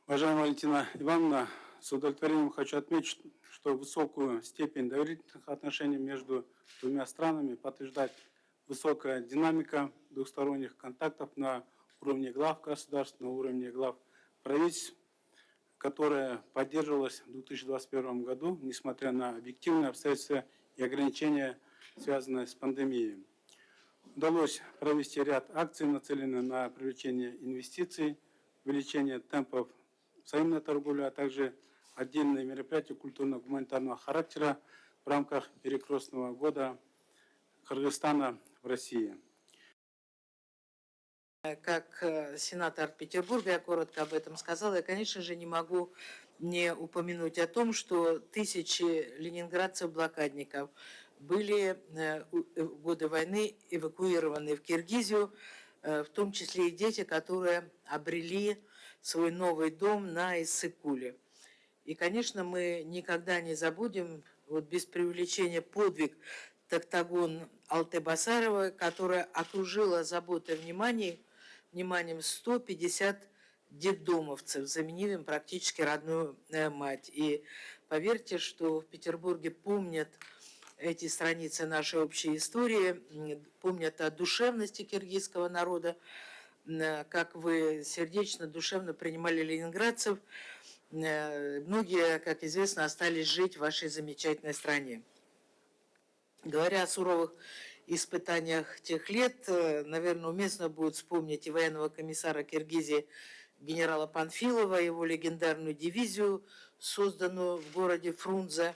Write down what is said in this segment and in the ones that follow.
Уважаемая Валентина Ивановна, с удовлетворением хочу отметить, что высокую степень доверительных отношений между двумя странами подтверждает высокая динамика двухсторонних контактов на уровне глав государств, на уровне глав правительств, которая поддерживалась в 2021 году, несмотря на объективные обстоятельства и ограничения, связанные с пандемией. Удалось провести ряд акций, нацеленных на привлечение инвестиций, увеличение темпов взаимной торговли, а также отдельные мероприятия культурно-гуманитарного характера в рамках перекрестного года Кыргызстана в России. Как сенатор Петербурга, я коротко об этом сказала, я, конечно же, не могу не упомянуть о том, что тысячи ленинградцев-блокадников были в годы войны эвакуированы в Киргизию, в том числе и дети, которые обрели свой новый дом на Иссык-Куле. И, конечно, мы никогда не забудем, вот без преувеличения, подвиг Токтагон Алтыбасарова, которая окружила заботой и вниманием 150 детдомовцев, заменив им практически родную мать. И поверьте, что в Петербурге помнят эти страницы нашей общей истории, помнят о душевности киргизского народа, как вы сердечно, душевно принимали ленинградцев. Многие, как известно, остались жить в вашей замечательной стране. Говоря о суровых испытаниях тех лет, наверное, уместно будет вспомнить и военного комиссара Киргизии генерала Панфилова, его легендарную дивизию, созданную в городе Фрунзе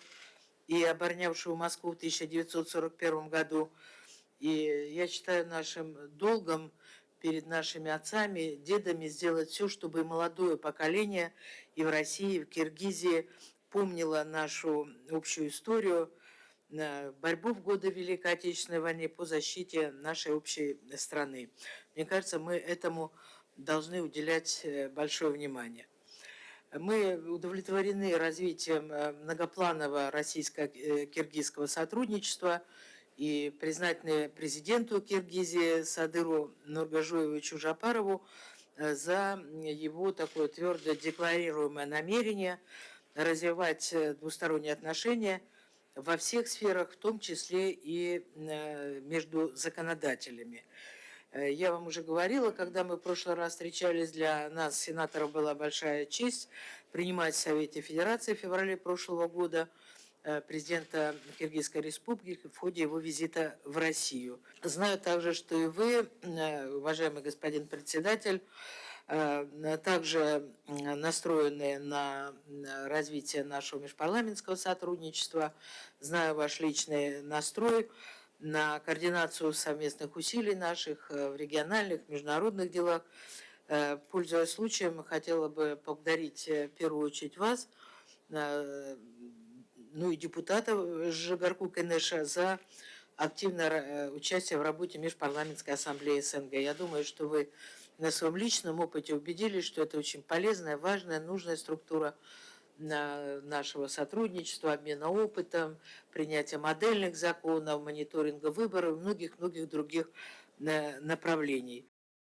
и оборонявшую Москву в 1941 году. И я считаю нашим долгом перед нашими отцами, дедами сделать все, чтобы молодое поколение и в России, и в Киргизии помнило нашу общую историю, борьбу в годы Великой Отечественной войны по защите нашей общей страны. Мне кажется, мы этому должны уделять большое внимание. Мы удовлетворены развитием многопланового российско-киргизского сотрудничества и признательны президенту Киргизии Садыру Нургажоевичу Жапарову за его такое твердо декларируемое намерение развивать двусторонние отношения во всех сферах, в том числе и между законодателями. Я вам уже говорила, когда мы в прошлый раз встречались, для нас, сенаторов, была большая честь принимать в Совете Федерации в феврале прошлого года президента Киргизской Республики в ходе его визита в Россию. Знаю также, что и вы, уважаемый господин председатель, также настроены на развитие нашего межпарламентского сотрудничества. Знаю ваш личный настрой на координацию совместных усилий наших в региональных, международных делах. Пользуясь случаем, хотела бы поблагодарить в первую очередь вас, ну и депутатов Жигарку Кенеша за активное участие в работе Межпарламентской ассамблеи СНГ. Я думаю, что вы на своем личном опыте убедились, что это очень полезная, важная, нужная структура нашего сотрудничества, обмена опытом, принятия модельных законов, мониторинга выборов и многих-многих других направлений.